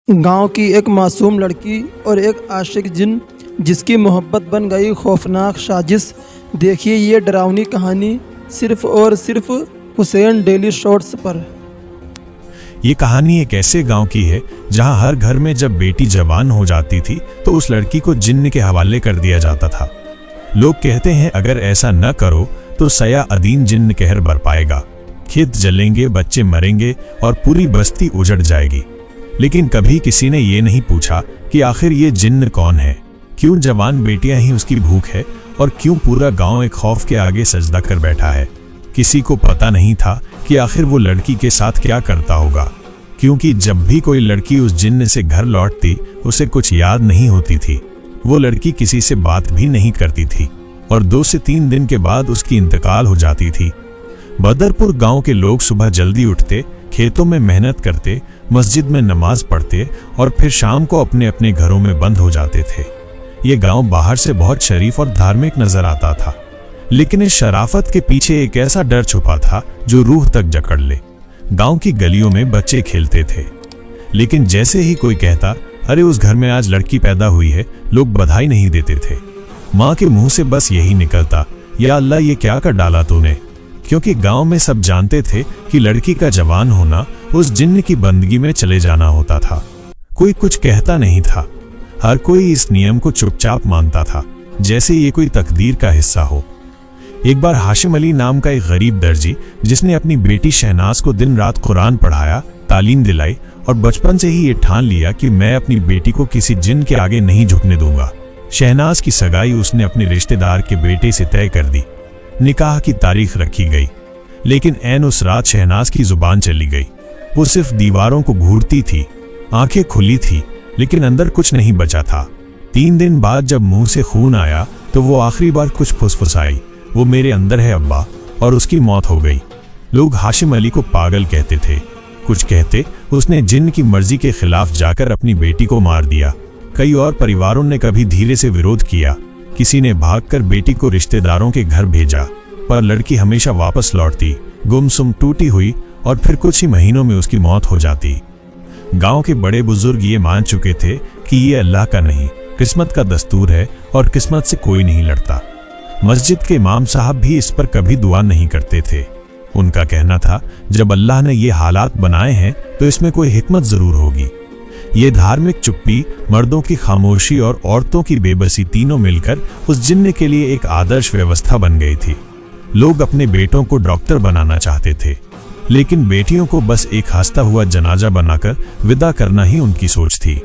गांव की एक मासूम लड़की और एक आशिक जिन जिसकी मोहब्बत बन गई खौफनाक साजिश। देखिए ये डरावनी कहानी सिर्फ और सिर्फ हुसैन डेली शॉर्ट्स पर। ये कहानी एक ऐसे गांव की है जहां हर घर में जब बेटी जवान हो जाती थी तो उस लड़की को जिन्न के हवाले कर दिया जाता था। लोग कहते हैं अगर ऐसा न करो तो सया अदीन जिन्न कहर बरपाएगा, खेत जलेंगे, बच्चे मरेंगे और पूरी बस्ती उजड़ जाएगी। लेकिन कभी किसी ने ये नहीं पूछा कि आखिर ये जिन्न कौन है, क्यों जवान बेटियां ही उसकी भूख है और क्यों पूरा गांव एक खौफ के आगे सजदा कर बैठा है। किसी को पता नहीं था कि आखिर वो लड़की के साथ क्या करता होगा, क्योंकि जब भी कोई लड़की उस जिन्न से घर लौटती उसे कुछ याद नहीं होती थी। वो लड़की किसी से बात भी नहीं करती थी और 2 से 3 दिन के बाद उसकी इंतकाल हो जाती थी। बदरपुर गांव के लोग सुबह जल्दी उठते, खेतों में मेहनत करते, मस्जिद में नमाज पढ़ते और फिर शाम को अपने अपने घरों में बंद हो जाते थे। ये गांव बाहर से बहुत शरीफ और धार्मिक नजर आता था, लेकिन इस शराफत के पीछे एक ऐसा डर छुपा था जो रूह तक जकड़ ले। गांव की गलियों में बच्चे खेलते थे, लेकिन जैसे ही कोई कहता अरे उस घर में आज लड़की पैदा हुई है, लोग बधाई नहीं देते थे। माँ के मुंह से बस यही निकलता, या अल्लाह ये क्या कर डाला तूने, क्योंकि गांव में सब जानते थे कि लड़की का जवान होना उस जिन्न की बंदगी में चले जाना होता था। कोई कुछ कहता नहीं था, हर कोई इस नियम को चुपचाप मानता था, जैसे ये कोई तकदीर का हिस्सा हो। एक बार हाशिम अली नाम का एक गरीब दर्जी, जिसने अपनी बेटी शहनाज को दिन रात कुरान पढ़ाया, तालीम दिलाई और बचपन से ही ये ठान लिया कि मैं अपनी बेटी को किसी जिन्न के आगे नहीं झुकने दूंगा। शहनाज की सगाई उसने अपने रिश्तेदार के बेटे से तय कर दी। निकाह की तारीख रखी गई, लेकिन ऐन उस रात शहनाज की जुबान चली गई। वो सिर्फ दीवारों को घूरती थी, आंखें खुली थी, लेकिन अंदर कुछ नहीं बचा था। 3 दिन बाद जब मुंह से खून आया तो वो आखिरी बार कुछ फुसफुसाई, वो मेरे अंदर है अब्बा, और उसकी मौत हो गई। लोग हाशिम अली को पागल कहते थे, कुछ कहते उसने जिन्न की मर्जी के खिलाफ जाकर अपनी बेटी को मार दिया। कई और परिवारों ने कभी धीरे से विरोध किया, किसी ने भागकर बेटी को रिश्तेदारों के घर भेजा, पर लड़की हमेशा वापस लौटती, गुमसुम, टूटी हुई, और फिर कुछ ही महीनों में उसकी मौत हो जाती। गांव के बड़े बुजुर्ग ये मान चुके थे कि ये अल्लाह का नहीं, किस्मत का दस्तूर है और किस्मत से कोई नहीं लड़ता। मस्जिद के इमाम साहब भी इस पर कभी दुआ नहीं करते थे। उनका कहना था जब अल्लाह ने ये हालात बनाए हैं तो इसमें कोई हिकमत जरूर होगी। ये धार्मिक चुप्पी, मर्दों की खामोशी और औरतों की बेबसी तीनों मिलकर उस जिन्न के लिए एक आदर्श व्यवस्था बन गई थी। लोग अपने बेटों को डॉक्टर बनाना चाहते थे, लेकिन बेटियों को बस एक हंसता हुआ जनाजा बनाकर विदा करना ही उनकी सोच थी।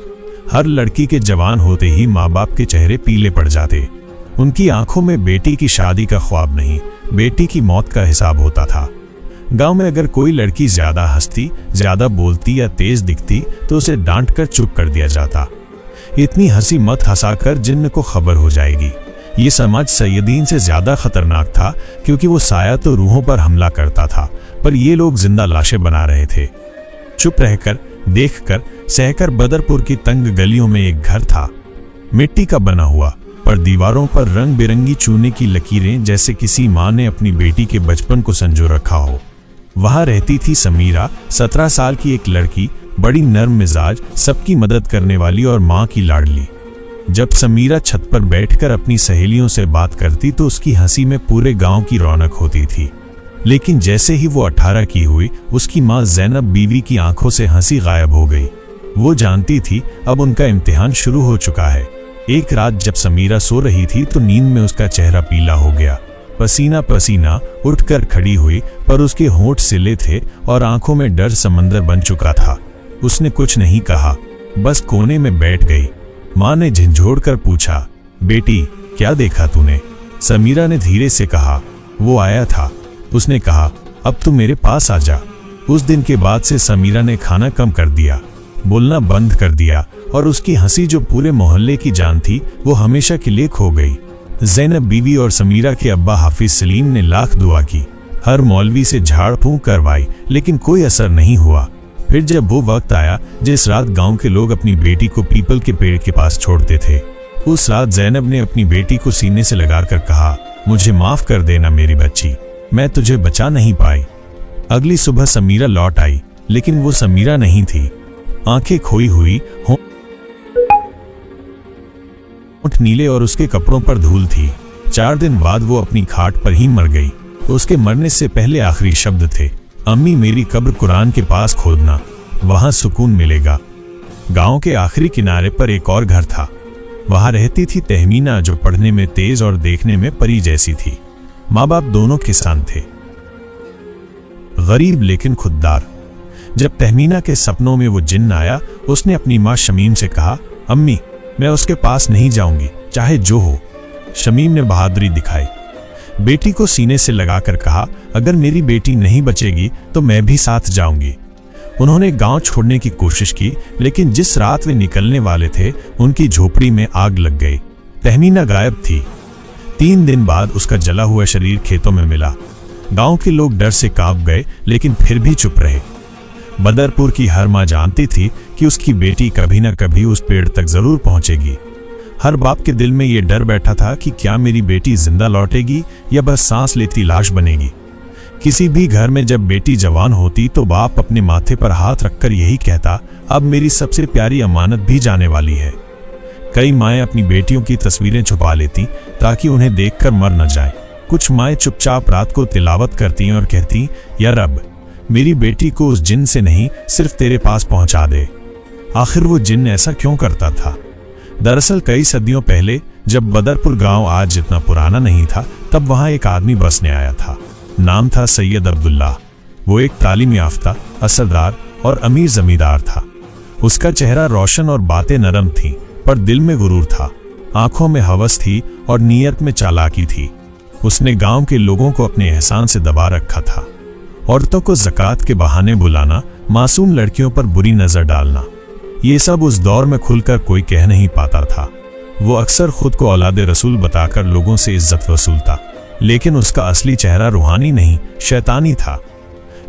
हर लड़की के जवान होते ही माँ बाप के चेहरे पीले पड़ जाते। उनकी आंखों में बेटी की शादी का ख्वाब नहीं, बेटी की मौत का हिसाब होता था। गांव में अगर कोई लड़की ज्यादा हंसती, ज्यादा बोलती या तेज दिखती तो उसे डांट कर चुप कर दिया जाता। इतनी हंसी मत हंसाकर जिन्न को खबर हो जाएगी। ये समाज सैयदीन से ज्यादा खतरनाक था, क्योंकि वो साया तो रूहों पर हमला करता था, पर ये लोग जिंदा लाशें बना रहे थे। चुप रहकर, देखकर, सहकर बदरपुर की तंग गलियों में एक घर था, मिट्टी का बना हुआ, पर दीवारों पर रंग बिरंगी चूने की लकीरें, जैसे किसी माँ ने अपनी बेटी के बचपन को संजो रखा हो। वहां रहती थी समीरा, 17 साल की एक लड़की, बड़ी नर्म मिजाज, सबकी मदद करने वाली और माँ की लाडली। जब समीरा छत पर बैठकर अपनी सहेलियों से बात करती तो उसकी हंसी में पूरे गांव की रौनक होती थी। लेकिन जैसे ही वो 18 की हुई, उसकी माँ जैनब बीवी की आंखों से हंसी गायब हो गई। वो जानती थी अब उनका इम्तिहान शुरू हो चुका है। एक रात जब समीरा सो रही थी तो नींद में उसका चेहरा पीला हो गया। पसीना पसीना उठकर खड़ी हुई, पर उसके होंठ सिले थे और आंखों में डर समंदर बन चुका था। उसने कुछ नहीं कहा, बस कोने में बैठ गई। माँ ने झिंझोड़कर पूछा, बेटी क्या देखा तूने? समीरा ने धीरे से कहा, वो आया था। उसने कहा, अब तू मेरे पास आ जा। उस दिन के बाद से समीरा ने खाना कम कर दिया, बोलना बंद कर दिया, और उसकी हंसी जो पूरे मोहल्ले की जान थी वो हमेशा के लिए खो गई। जैनब बीवी और समीरा के अब्बा हाफिज सलीम ने लाख दुआ की, हर मौलवी से झाड़ फूंक करवाई, लेकिन कोई असर नहीं हुआ। फिर जब वो वक्त आया जिस रात गांव के लोग अपनी बेटी को पीपल के पेड़ के पास छोड़ते थे, उस रात जैनब ने अपनी बेटी को सीने से लगाकर कहा, मुझे माफ कर देना मेरी बच्ची, मैं तुझे बचा नहीं पाई। अगली सुबह समीरा लौट आई, लेकिन वो समीरा नहीं थी। आंखें खोई हुई, होंठ नीले और उसके कपड़ों पर धूल थी। 4 दिन बाद वो अपनी खाट पर ही मर गई। उसके मरने से पहले आखिरी शब्द थे, अम्मी मेरी कब्र कुरान के पास खोदना, वहां सुकून मिलेगा। गांव के आखिरी किनारे पर एक और घर था। वहां रहती थी तहमीना, जो पढ़ने में तेज और देखने में परी जैसी थी। माँ बाप दोनों किसान थे, गरीब लेकिन खुददार। जब तहमीना के सपनों में वो जिन्न आया, उसने अपनी माँ शमीम से कहा, अम्मी मैं उसके पास नहीं जाऊंगी, चाहे जो हो। शमीम ने बहादुरी दिखाई, बेटी को सीने से लगाकर कहा, अगर मेरी बेटी नहीं बचेगी तो मैं भी साथ जाऊंगी। उन्होंने गांव छोड़ने की कोशिश की, लेकिन जिस रात वे निकलने वाले थे उनकी झोपड़ी में आग लग गई। तहमीना गायब थी। 3 दिन बाद उसका जला हुआ शरीर खेतों में मिला। गांव के लोग डर से कांप गए, लेकिन फिर भी चुप रहे। बदरपुर की हर मां जानती थी कि उसकी बेटी कभी न कभी उस पेड़ तक जरूर पहुंचेगी। हर बाप के दिल में यह डर बैठा था कि क्या मेरी बेटी जिंदा लौटेगी या बस सांस लेती लाश बनेगी। किसी भी घर में जब बेटी जवान होती तो बाप अपने माथे पर हाथ रखकर यही कहता, अब मेरी सबसे प्यारी अमानत भी जाने वाली है। कई माएं अपनी बेटियों की तस्वीरें छुपा लेती ताकि उन्हें देखकर मर न जाएं। कुछ माएं चुपचाप रात को तिलावत करती और कहती, या रब मेरी बेटी को उस जिन्न से नहीं, सिर्फ तेरे पास पहुंचा दे। आखिर वो जिन्न ऐसा क्यों करता था? दरअसल कई सदियों पहले जब बदरपुर गांव आज जितना पुराना नहीं था, तब वहां एक आदमी बसने आया था। नाम था सैयद अब्दुल्ला। वो एक तालीम याफ्ता, असरदार और अमीर जमींदार था। उसका चेहरा रोशन और बातें नरम थीं, पर दिल में गुरूर था। आंखों में हवस थी और नीयत में चालाकी थी। उसने गांव के लोगों को अपने एहसान से दबा रखा था। औरतों को ज़कात के बहाने बुलाना, मासूम लड़कियों पर बुरी नजर डालना, ये सब उस दौर में खुलकर कोई कह नहीं पाता था। वो अक्सर खुद को औलाद रसूल बताकर लोगों से इज्जत वसूलता, लेकिन उसका असली चेहरा रूहानी नहीं, शैतानी था।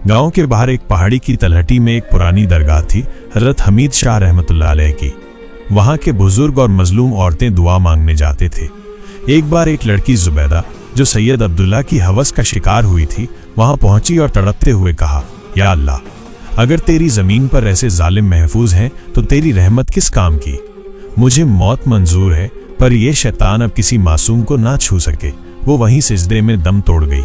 गांव के बाहर एक पहाड़ी की तलहटी में एक पुरानी दरगाह थी, हजरत हमीद शाह रहमतुल्लाह अलैह की। वहां के बुजुर्ग और मजलूम औरतें दुआ मांगने जाते थे। एक बार एक लड़की जुबैदा, जो सैयद अब्दुल्ला की हवस का शिकार हुई थी, वहां पहुंची और तड़पते हुए कहा, या अल्लाह, अगर तेरी जमीन पर ऐसे जालिम महफूज हैं तो तेरी रहमत किस काम की? मुझे मौत मंजूर है, पर यह शैतान अब किसी मासूम को ना छू सके। वो वहीं सिजदे में दम तोड़ गई।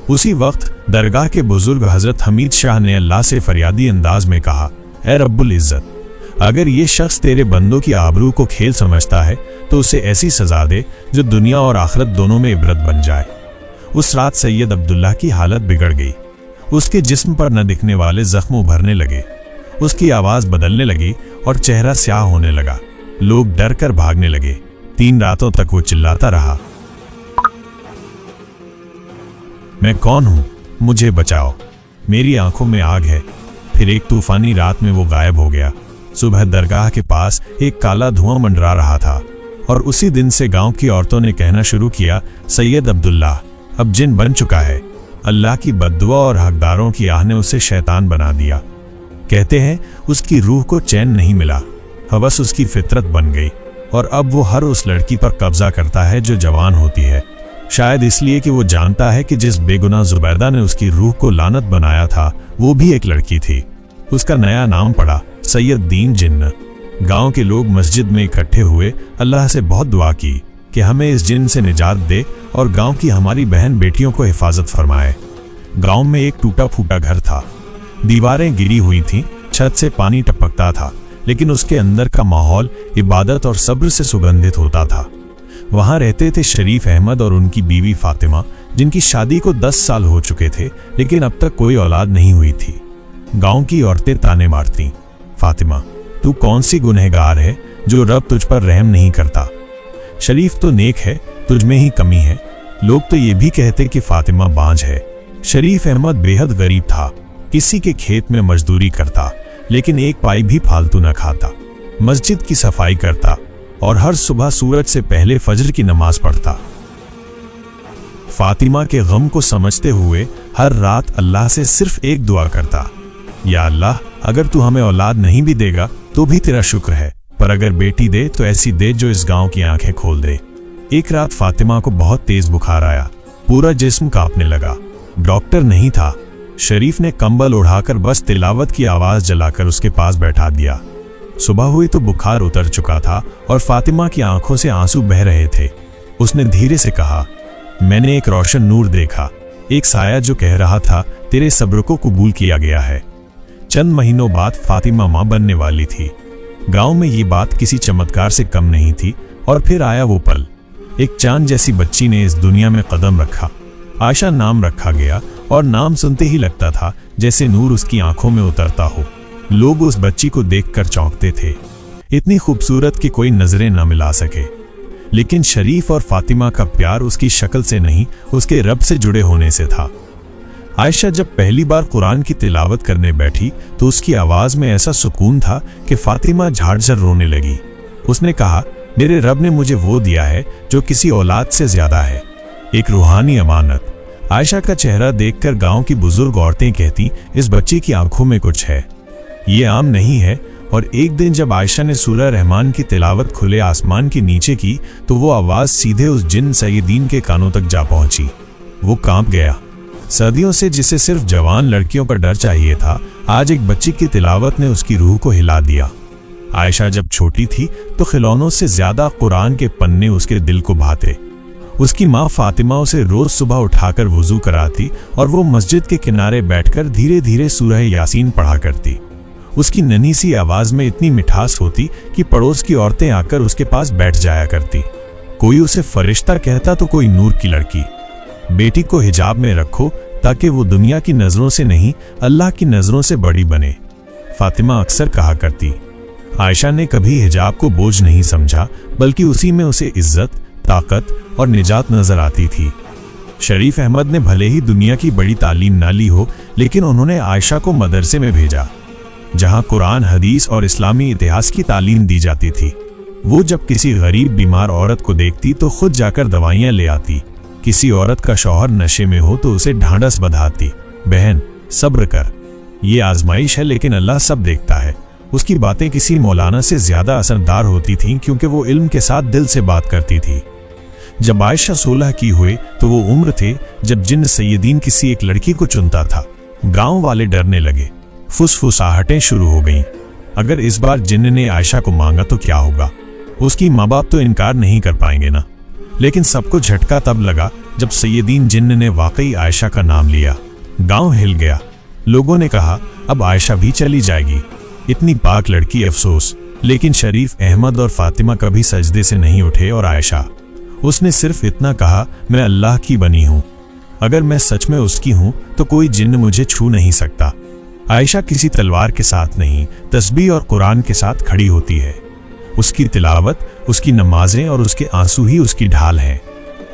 उसी वक्त दरगाह के बुजुर्ग हजरत हमीद शाह ने अल्लाह से फरियादी अंदाज में कहा, ए रब्बुल इज्जत, अगर ये शख्स तेरे बंदों की आबरू को खेल समझता है तो उसे ऐसी सजा दे जो दुनिया और आखिरत दोनों में इबरत बन जाए। उस रात सैयद अब्दुल्ला की हालत बिगड़ गई। उसके जिस्म पर न दिखने वाले जख्म उभरने लगे, उसकी आवाज बदलने लगी और चेहरा स्याह होने लगा। लोग डर कर भागने लगे। 3 रातों तक वो चिल्लाता रहा, मैं कौन हूं, मुझे बचाओ, मेरी आंखों में आग है। फिर एक तूफानी रात में वो गायब हो गया। सुबह दरगाह के पास एक काला धुआं मंडरा रहा था और उसी दिन से गांव की औरतों ने कहना शुरू किया, सैयद अब्दुल्ला अब जिन बन चुका है। अल्लाह की बद्दुआ और हकदारों की आह ने उसे शैतान बना दिया। कहते हैं उसकी रूह को चैन नहीं मिला, हवस उसकी फितरत बन गई और अब वो हर उस लड़की पर कब्जा करता है जो जवान होती है। शायद इसलिए कि वो जानता है कि जिस बेगुनाह जुबैदा ने उसकी रूह को लानत बनाया था वो भी एक लड़की थी। उसका नया नाम पड़ा सैयद दीन जिन्न। गांव के लोग मस्जिद में इकट्ठे हुए, अल्लाह से बहुत दुआ की कि हमें इस जिन्न से निजात दे और गांव की हमारी बहन बेटियों को हिफाजत फरमाए। गांव में एक टूटा फूटा घर था, दीवारें गिरी हुई थीं, छत से पानी टपकता था, लेकिन उसके अंदर का माहौल इबादत और सब्र से सुगंधित होता था। वहां रहते थे शरीफ अहमद और उनकी बीवी फातिमा, जिनकी शादी को 10 साल हो चुके थे, लेकिन अब तक कोई औलाद नहीं हुई थी। गांव की औरतें ताने मारती, फातिमा तू कौन सी गुनहगार है जो रब तुझ पर रहम नहीं करता? शरीफ तो नेक है, तुझ में ही कमी है। लोग तो ये भी कहते कि फातिमा बांझ है। शरीफ अहमद बेहद गरीब था, किसी के खेत में मजदूरी करता, लेकिन एक पाई भी फालतू न खाता। मस्जिद की सफाई करता और हर सुबह सूरज से पहले फजर की नमाज पढ़ता। फातिमा के गम को समझते हुए हर रात अल्लाह से सिर्फ एक दुआ करता, या अल्लाह अगर तू हमें औलाद नहीं भी देगा तो भी तेरा शुक्र है, पर अगर बेटी दे तो ऐसी दे जो इस गांव की आंखें खोल दे। एक रात फातिमा को बहुत तेज बुखार आया, पूरा जिस्म कांपने लगा। डॉक्टर नहीं था, शरीफ ने कंबल उड़ाकर बस तिलावत की आवाज जलाकर उसके पास बैठा दिया। सुबह हुई तो बुखार उतर चुका था और फातिमा की आंखों से आंसू बह रहे थे। उसने धीरे से कहा, मैंने एक रोशन नूर देखा, एक साया जो कह रहा था तेरे सब्र को कबूल किया गया है। चंद महीनों बाद फातिमा मां बनने वाली थी। गांव में ये बात किसी चमत्कार से कम नहीं थी। और फिर आया वो पल, एक चांद जैसी बच्ची ने इस दुनिया में कदम रखा। आयशा नाम रखा गया और नाम सुनते ही लगता था जैसे नूर उसकी आंखों में उतरता हो। लोग उस बच्ची को देखकर चौंकते थे, इतनी खूबसूरत कि कोई नजरें न मिला सके। लेकिन शरीफ और फातिमा का प्यार उसकी शक्ल से नहीं, उसके रब से जुड़े होने से था। आयशा जब पहली बार कुरान की तिलावत करने बैठी तो उसकी आवाज में ऐसा सुकून था कि फातिमा झाड़झर रोने लगी। उसने कहा, मेरे रब ने मुझे वो दिया है जो किसी औलाद से ज्यादा है, एक रूहानी अमानत। आयशा का चेहरा देखकर गांव की बुजुर्ग औरतें कहती, इस बच्ची की आंखों में कुछ है, ये आम नहीं है। और एक दिन जब आयशा ने सूरह रहमान की तिलावत खुले आसमान के नीचे की तो वो आवाज सीधे उस जिन सैयदीन के कानों तक जा पहुंची। वो कांप गया। सदियों से जिसे सिर्फ जवान लड़कियों का डर चाहिए था, आज एक बच्ची की तिलावत ने उसकी रूह को हिला दिया। आयशा जब छोटी थी तो खिलौनों से ज्यादा कुरान के पन्ने उसके दिल को भाते। उसकी माँ फातिमा उसे रोज सुबह उठाकर वुजू कराती और वो मस्जिद के किनारे बैठकर धीरे धीरे सूरह यासीन पढ़ा करती। उसकी नन्ही सी आवाज में इतनी मिठास होती कि पड़ोस की औरतें आकर उसके पास बैठ जाया करती। कोई उसे फरिश्ता कहता तो कोई नूर की लड़की। बेटी को हिजाब में रखो ताकि वो दुनिया की नजरों से नहीं, अल्लाह की नजरों से बड़ी बने, फातिमा अक्सर कहा करती। आयशा ने कभी हिजाब को बोझ नहीं समझा, बल्कि उसी में उसे इज्जत, ताकत और निजात नजर आती थी। शरीफ अहमद ने भले ही दुनिया की बड़ी तालीम ना ली हो, लेकिन उन्होंने आयशा को मदरसे में भेजा जहां कुरान, हदीस और इस्लामी इतिहास की तालीम दी जाती थी। वो जब किसी गरीब बीमार औरत को देखती तो खुद जाकर दवाइयां ले आती। किसी औरत का शौहर नशे में हो तो उसे ढांढस बंधाती, बहन सब्र कर, ये आजमाइश है लेकिन अल्लाह सब देखता है। उसकी बातें किसी मौलाना से ज्यादा असरदार होती थीं क्योंकि वो इल्म के साथ दिल से बात करती थी। जब आयशा 16 की हुए तो वो उम्र थे जब जिन्न सैयदीन किसी एक लड़की को चुनता था। गांव वाले डरने लगे, फुसफुसाहटें शुरू हो गईं। अगर इस बार जिन्न ने आयशा को मांगा तो क्या होगा? उसकी माँ बाप तो इनकार नहीं कर पाएंगे ना। लेकिन सबको झटका तब लगा जब सैयदीन जिन्न ने वाकई आयशा का नाम लिया। गांव हिल गया। लोगों ने कहा, अब आयशा भी चली जाएगी, इतनी पाक लड़की, अफसोस। लेकिन शरीफ अहमद और फातिमा कभी सजदे से नहीं उठे और आयशा, उसने सिर्फ इतना कहा, मैं अल्लाह की बनी हूं, अगर मैं सच में उसकी हूं तो कोई जिन्न मुझे छू नहीं सकता। आयशा किसी तलवार के साथ नहीं, तस्बीह और कुरान के साथ खड़ी होती है। उसकी तिलावत, उसकी नमाजें और उसके आंसू ही उसकी ढाल हैं।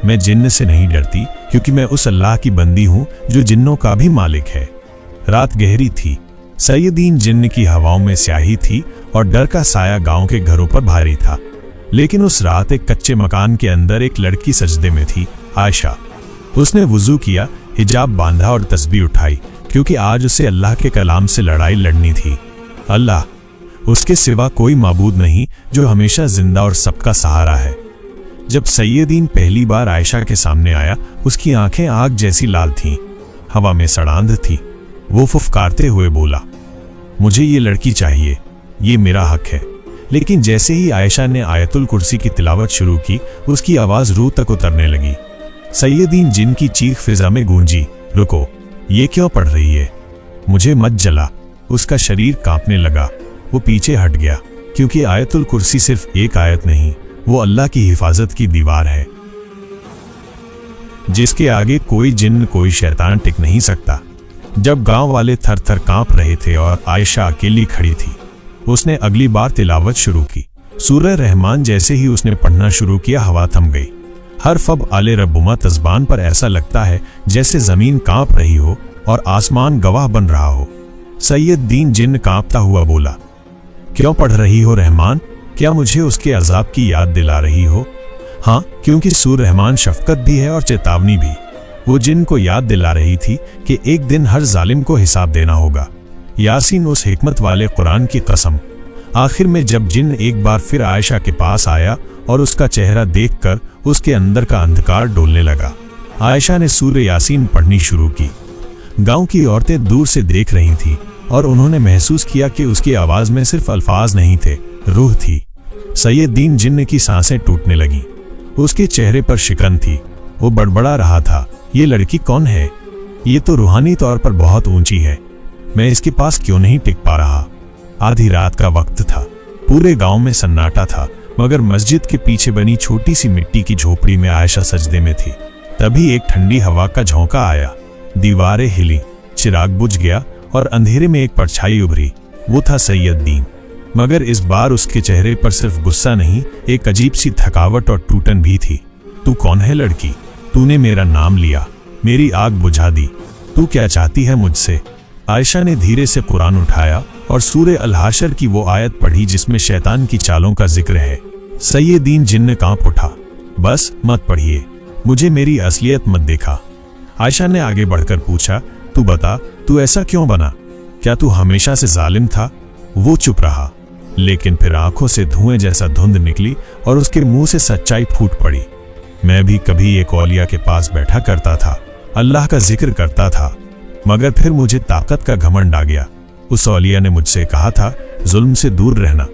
मैं जिन्न से नहीं डरती क्योंकि मैं उस अल्लाह की बंदी हूं जो जिन्नों का भी मालिक है। रात गहरी थी। सैयदीन जिन्न की हवाओं में स्याही थी और डर का साया गांव के घरों पर भारी था। लेकिन उस रात एक कच्चे मकान के अंदर एक लड़की सजदे में थी, आयशा। उसने वुजू किया, हिजाब बांधा और तस्बीह उठाई क्योंकि आज उसे अल्लाह के कलाम से लड़ाई लड़नी थी। अल्लाह, उसके सिवा कोई माबूद नहीं जो हमेशा जिंदा और सबका सहारा है। जब सैयदीन पहली बार आयशा के सामने आया, उसकी आंखें आग जैसी लाल थीं, हवा में सड़ांध थी। वो फुफकारते हुए बोला, मुझे ये लड़की चाहिए, ये मेरा हक है। लेकिन जैसे ही आयशा ने आयतुल कुर्सी की तिलावत शुरू की, उसकी आवाज रूह तक उतरने लगी। सैयदीन जिन की चीख फिजा में गूंजी, रुको, ये क्यों पढ़ रही है? मुझे मत जला। उसका शरीर कांपने लगा। वो पीछे हट गया क्योंकि आयतुल कुर्सी सिर्फ एक आयत नहीं, वो अल्लाह की हिफाजत की दीवार है जिसके आगे कोई जिन्न, कोई शैतान टिक नहीं सकता। जब गांव वाले थर थर कांप रहे थे और आयशा अकेली खड़ी थी, उसने अगली बार तिलावत शुरू की। सूरह रहमान जैसे ही उसने पढ़ना शुरू किया, हवा थम गई। हर फब आले रब्बुमा तज़बान पर ऐसा लगता है जैसे जमीन कांप रही हो और आसमान गवाह बन रहा हो। सैयदीन जिन्न कांपता हुआ बोला, क्यों पढ़ रही हो रहमान? क्या मुझे उसके अजाब की याद दिला रही हो? हाँ, क्योंकि सूरह रहमान शफकत भी है और चेतावनी भी। वो जिन्न को याद दिला रही थी कि एक दिन हर जालिम को हिसाब देना होगा। यासीन, उस हिकमत वाले कुरान की कसम। आखिर में जब जिन्न एक बार फिर आयशा के पास आया और उसका चेहरा देखकर उसके अंदर का अंधकार डोलने लगा, आयशा ने सूरह यासीन पढ़नी शुरू की। गांव की औरतें दूर से देख रही थीं और उन्होंने महसूस किया कि उसकी आवाज में सिर्फ अल्फाज नहीं थे, रूह थी। सैयदीन जिन्न की सांसें टूटने लगीं। उसके चेहरे पर शिकन थी। वो बड़बड़ा रहा था, ये लड़की कौन है? ये तो रूहानी तौर पर बहुत ऊंची है। मैं इसके पास क्यों नहीं टिक पा रहा? आधी रात का वक्त था। पूरे गांव में सन्नाटा था, मगर मस्जिद के पीछे बनी छोटी सी मिट्टी की झोपड़ी में आयशा सजदे में थी। तभी एक ठंडी हवा का झोंका आया, दीवारें हिली, चिराग बुझ गया और अंधेरे में एक परछाई उभरी। वो था सैयदीन, मगर इस बार उसके चेहरे पर सिर्फ गुस्सा नहीं, एक अजीब सी थकावट और टूटन भी थी। तू कौन है लड़की? तूने मेरा नाम लिया, मेरी आग बुझा दी। तू क्या चाहती है मुझसे? आयशा ने धीरे से कुरान उठाया और सूरे अल हाशर की वो आयत पढ़ी जिसमें शैतान की चालों का जिक्र है। सैयदीन जिन्न कांप उठा। बस मत पढ़िए, मुझे मेरी असलियत मत देखा। आयशा ने आगे बढ़कर पूछा, तू बता, तू ऐसा क्यों बना? क्या तू हमेशा से जालिम था? वो चुप रहा, लेकिन फिर आंखों से धुएं जैसा धुंध निकली और उसके मुंह से सच्चाई फूट पड़ी। मैं भी कभी एक औलिया के पास बैठा करता था, अल्लाह का जिक्र करता था, मगर फिर मुझे ताकत का घमंड आ गया। उस औलिया ने मुझसे कहा था जुल्म से दूर रहना,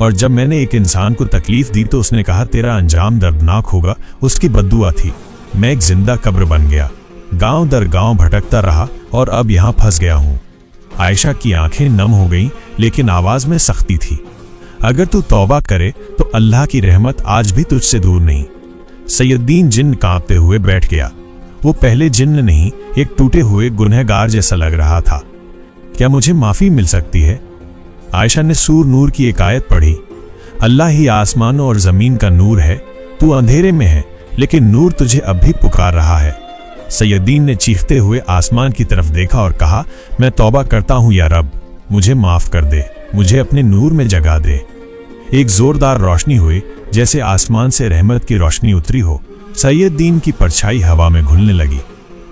और जब मैंने एक इंसान को तकलीफ दी तो उसने कहा तेरा अंजाम दर्दनाक होगा। उसकी बद्दुआ थी। मैं एक जिंदा कब्र बन गया, गांव दर गांव भटकता रहा और अब यहां फंस गया हूं। आयशा की आंखें नम हो गईं, लेकिन आवाज में सख्ती थी। अगर तू तौबा करे तो अल्लाह की रहमत आज भी तुझसे दूर नहीं। सैयदीन जिन्न कांपते हुए बैठ गया। वो पहले जिन्न नहीं, एक टूटे हुए गुनहगार जैसा लग रहा था। क्या मुझे माफी मिल सकती है? आयशा ने सूर नूर की एक आयत पढ़ी, अल्लाह ही आसमानों और जमीन का नूर है। तू अंधेरे में है, लेकिन नूर तुझे अब भी पुकार रहा है। सैयदीन ने चीखते हुए आसमान की तरफ देखा और कहा, मैं तौबा करता हूं या रब, मुझे माफ कर दे, मुझे अपने नूर में जगा दे। एक जोरदार रोशनी हुई, जैसे आसमान से रहमत की रोशनी उतरी हो। सैयदीन की परछाई हवा में घुलने लगी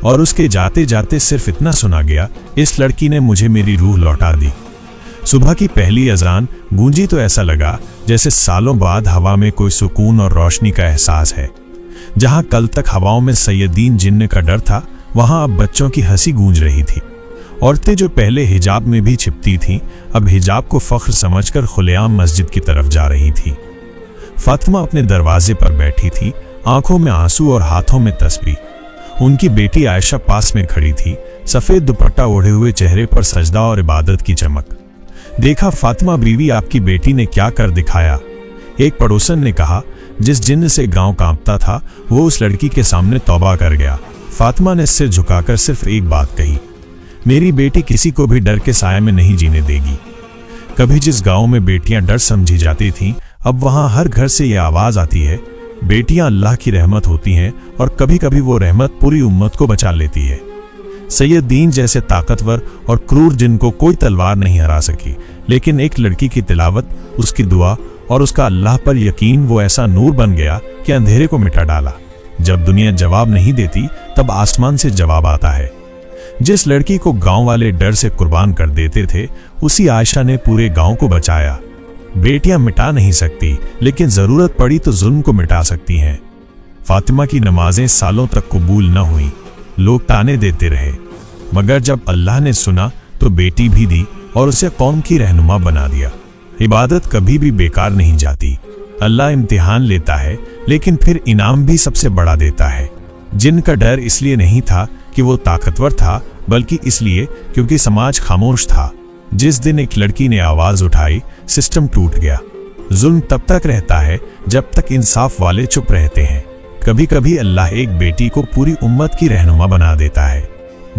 और उसके जाते जाते सिर्फ इतना सुना गया, इस लड़की ने मुझे मेरी रूह लौटा दी। सुबह की पहली अजान गूंजी तो ऐसा लगा जैसे सालों बाद हवा में कोई सुकून और रोशनी का एहसास है। जहां कल तक हवाओं में सैयदीन जिन्न का डर था, वहां अब बच्चों की हंसी गूंज रही थी। औरतें जो पहले हिजाब में भी छिपती थीं, अब हिजाब को फख्र समझकर खुलेआम मस्जिद की तरफ जा रही थी। फातिमा अपने दरवाजे पर बैठी थी, आंखों में आंसू और हाथों में तस्बीह। उनकी बेटी आयशा पास में खड़ी थी, सफेद दुपट्टा ओढ़े हुए, चेहरे पर सजदा और इबादत की चमक। देखा फातिमा बीवी, आपकी बेटी ने क्या कर दिखाया। एक पड़ोसन ने कहा, जिस जिन्न से गांव कांपता था वो उस लड़की के सामने तौबा कर गया। फातिमा ने सिर झुकाकर सिर्फ एक बात कही, मेरी बेटी किसी को भी डर के साये में नहीं जीने देगी। कभी जिस गांव में बेटियां डर समझी जाती थीं, अब वहां हर घर से यह आवाज आती है, बेटियां अल्लाह की रहमत होती हैं और कभी कभी वो रहमत पूरी उम्मत को बचा लेती है। सैयदीन जैसे ताकतवर और क्रूर जिनको कोई तलवार नहीं हरा सकी, लेकिन एक लड़की की तिलावत, उसकी दुआ और उसका अल्लाह पर यकीन वो ऐसा नूर बन गया कि अंधेरे को मिटा डाला। जब दुनिया जवाब नहीं देती, तब आसमान से जवाब आता है। जिस लड़की को गांव वाले डर से कुर्बान कर देते थे, उसी आयशा ने पूरे गांव को बचाया। बेटियां मिटा नहीं सकती, लेकिन जरूरत पड़ी तो जुल्म को मिटा सकती हैं। फातिमा की नमाजें सालों तक कबूल न हुई, लोग ताने देते रहे, मगर जब अल्लाह ने सुना तो बेटी भी दी और उसे कौम की रहनुमा बना दिया। इबादत कभी भी बेकार नहीं जाती। अल्लाह इम्तिहान लेता है, लेकिन फिर इनाम भी सबसे बड़ा देता है। जिनका डर इसलिए नहीं था कि वो ताकतवर था, बल्कि इसलिए क्योंकि समाज खामोश था। जिस दिन एक लड़की ने आवाज उठाई, सिस्टम टूट गया। जुल्म तब तक रहता है जब तक इंसाफ वाले चुप रहते हैं। कभी कभी अल्लाह एक बेटी को पूरी उम्मत की रहनुमा बना देता है।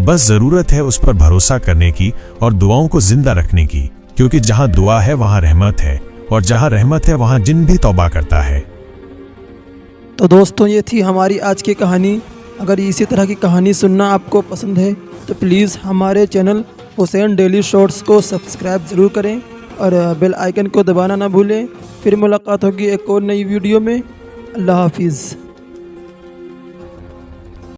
बस जरूरत है उस पर भरोसा करने की और दुआओं को जिंदा रखने की, क्योंकि जहां दुआ है वहां रहमत है, और जहां रहमत है वहां जिन भी तौबा करता है। तो दोस्तों, ये थी हमारी आज की कहानी। अगर इसी तरह की कहानी सुनना आपको पसंद है तो प्लीज़ हमारे चैनल हुसैन डेली शॉर्ट्स को सब्सक्राइब ज़रूर करें और बेल आइकन को दबाना ना भूलें। फिर मुलाकात होगी एक और नई वीडियो में। अल्लाह हाफिज़।